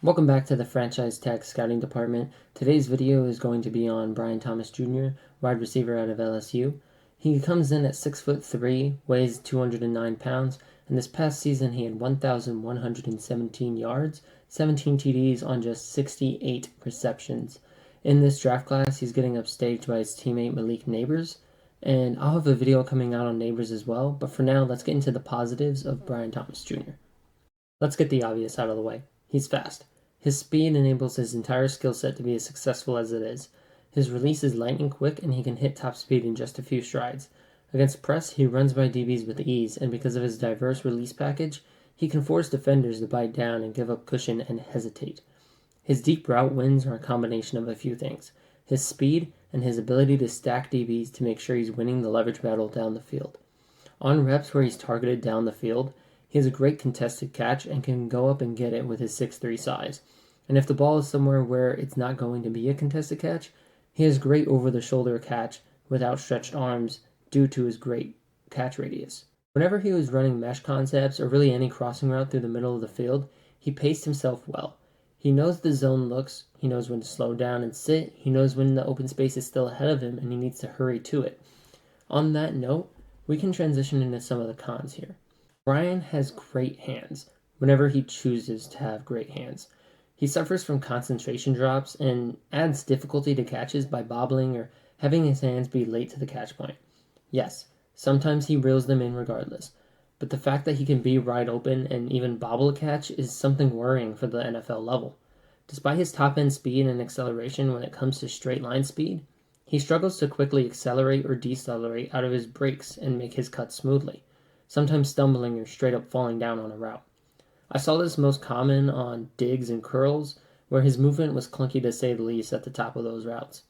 Welcome back to the Franchise Tag Scouting Department. Today's video is going to be on Brian Thomas Jr., wide receiver out of LSU. He comes in at 6'3", weighs 209 pounds, and this past season he had 1,117 yards, 17 TDs on just 68 receptions. In this draft class, he's getting upstaged by his teammate Malik Nabers, and I'll have a video coming out on Nabers as well, but for now, let's get into the positives of Brian Thomas Jr. Let's get the obvious out of the way. He's fast. His speed enables his entire skill set to be as successful as it is. His release is lightning quick and he can hit top speed in just a few strides. Against press, he runs by DBs with ease, and because of his diverse release package, he can force defenders to bite down and give up cushion and hesitate. His deep route wins are a combination of a few things: his speed and his ability to stack DBs to make sure he's winning the leverage battle down the field. On reps where he's targeted down the field, he has a great contested catch and can go up and get it with his 6'3" size. And if the ball is somewhere where it's not going to be a contested catch, he has great over-the-shoulder catch with outstretched arms due to his great catch radius. Whenever he was running mesh concepts or really any crossing route through the middle of the field, he paced himself well. He knows the zone looks, he knows when to slow down and sit, he knows when the open space is still ahead of him and he needs to hurry to it. On that note, we can transition into some of the cons here. Brian has great hands, whenever he chooses to have great hands. He suffers from concentration drops and adds difficulty to catches by bobbling or having his hands be late to the catch point. Yes, sometimes he reels them in regardless, but the fact that he can be wide open and even bobble a catch is something worrying for the NFL level. Despite his top-end speed and acceleration when it comes to straight line speed, he struggles to quickly accelerate or decelerate out of his breaks and make his cuts smoothly, sometimes stumbling or straight up falling down on a route. I saw this most common on digs and curls, where his movement was clunky to say the least at the top of those routes.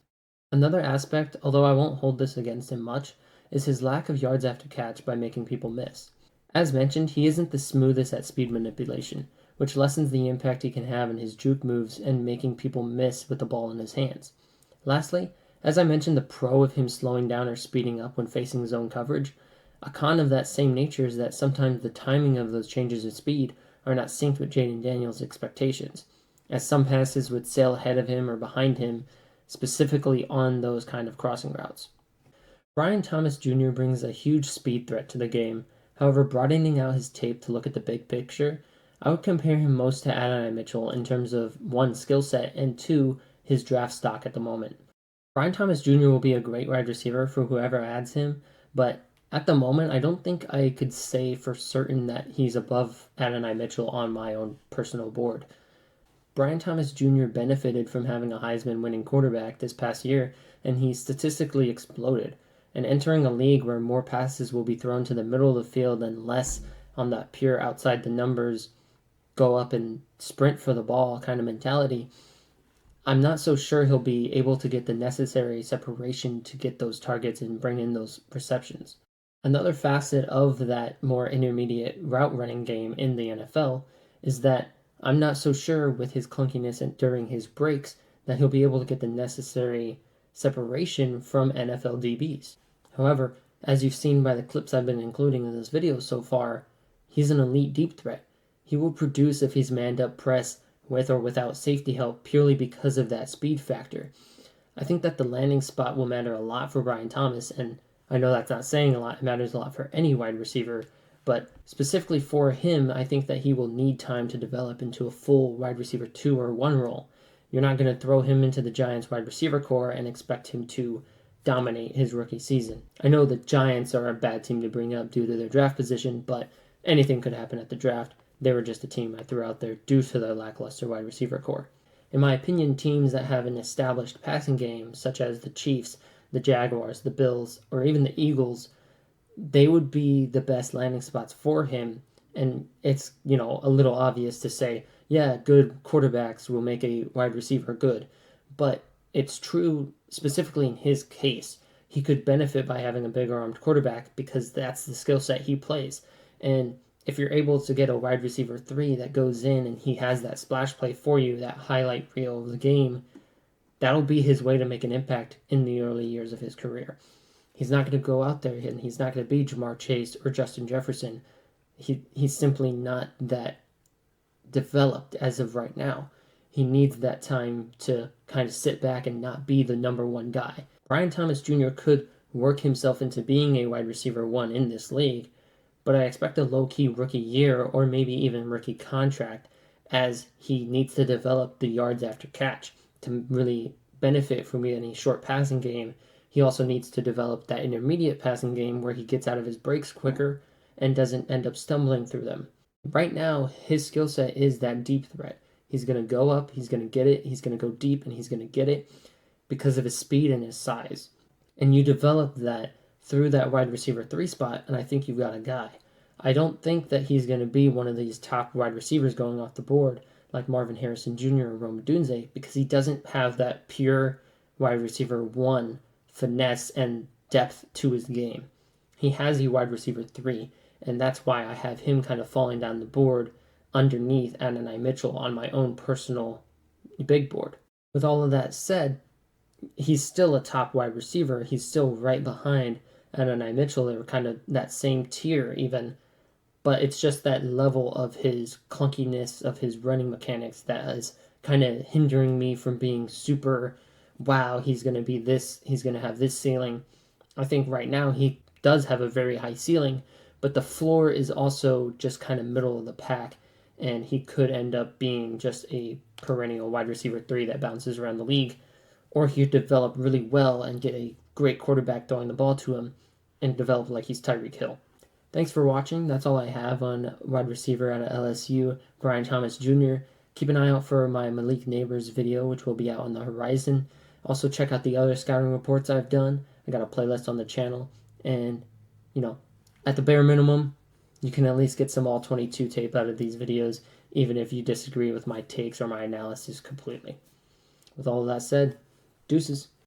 Another aspect, although I won't hold this against him much, is his lack of yards after catch by making people miss. As mentioned, he isn't the smoothest at speed manipulation, which lessens the impact he can have in his juke moves and making people miss with the ball in his hands. Lastly, as I mentioned the pro of him slowing down or speeding up when facing zone coverage, a con of that same nature is that sometimes the timing of those changes in speed are not synced with Jaden Daniels' expectations, as some passes would sail ahead of him or behind him, specifically on those kind of crossing routes. Brian Thomas Jr. brings a huge speed threat to the game. However, broadening out his tape to look at the big picture, I would compare him most to Adonai Mitchell in terms of 1, skill set, and 2, his draft stock at the moment. Brian Thomas Jr. will be a great wide receiver for whoever adds him, but at the moment, I don't think I could say for certain that he's above Adonai Mitchell on my own personal board. Brian Thomas Jr. benefited from having a Heisman-winning quarterback this past year, and he statistically exploded. And entering a league where more passes will be thrown to the middle of the field and less on that pure outside the numbers, go up and sprint for the ball kind of mentality, I'm not so sure he'll be able to get the necessary separation to get those targets and bring in those receptions. Another facet of that more intermediate route running game in the NFL is that I'm not so sure with his clunkiness and during his breaks that he'll be able to get the necessary separation from NFL DBs. However, as you've seen by the clips I've been including in this video so far, he's an elite deep threat. He will produce if he's manned up press with or without safety help purely because of that speed factor. I think that the landing spot will matter a lot for Brian Thomas, and I know that's not saying a lot, it matters a lot for any wide receiver, but specifically for him, I think that he will need time to develop into a full wide receiver 2 or 1 role. You're not going to throw him into the Giants wide receiver core and expect him to dominate his rookie season. I know the Giants are a bad team to bring up due to their draft position, but anything could happen at the draft. They were just a team I threw out there due to their lackluster wide receiver core. In my opinion, teams that have an established passing game, such as the Chiefs, the Jaguars, the Bills, or even the Eagles, they would be the best landing spots for him. And it's, a little obvious to say, yeah, good quarterbacks will make a wide receiver good. But it's true specifically in his case. He could benefit by having a bigger armed quarterback because that's the skill set he plays. And if you're able to get a wide receiver 3 that goes in and he has that splash play for you, that highlight reel of the game, that'll be his way to make an impact in the early years of his career. He's not going to go out there and he's not going to be Jamar Chase or Justin Jefferson. He's simply not that developed as of right now. he needs that time to kind of sit back and not be the number one guy. Brian Thomas Jr. could work himself into being a wide receiver one in this league, but I expect a low-key rookie year or maybe even rookie contract, as he needs to develop the yards after catch to really benefit from any short passing game. He also needs to develop that intermediate passing game where he gets out of his breaks quicker and doesn't end up stumbling through them. Right now, his skill set is that deep threat. He's going to go up, he's going to get it, he's going to go deep, and he's going to get it because of his speed and his size. And you develop that through that wide receiver 3 spot, and I think you've got a guy. I don't think that he's going to be one of these top wide receivers going off the board like Marvin Harrison Jr. or Rome Odunze, because he doesn't have that pure wide receiver 1 finesse and depth to his game. He has a wide receiver 3, and that's why I have him kind of falling down the board underneath Adonai Mitchell on my own personal big board. With all of that said, he's still a top wide receiver. He's still right behind Adonai Mitchell. They were kind of that same tier even, but it's just that level of his clunkiness, of his running mechanics, that is kind of hindering me from being super, wow, he's going to be this, he's going to have this ceiling. I think right now he does have a very high ceiling, but the floor is also just kind of middle of the pack, and he could end up being just a perennial wide receiver 3 that bounces around the league, or he could develop really well and get a great quarterback throwing the ball to him and develop like he's Tyreek Hill. Thanks for watching. That's all I have on wide receiver out of LSU, Brian Thomas Jr. Keep an eye out for my Malik Nabers video, which will be out on the horizon. Also, check out the other scouting reports I've done. I got a playlist on the channel. And, at the bare minimum, you can at least get some all-22 tape out of these videos, even if you disagree with my takes or my analysis completely. With all of that said, deuces.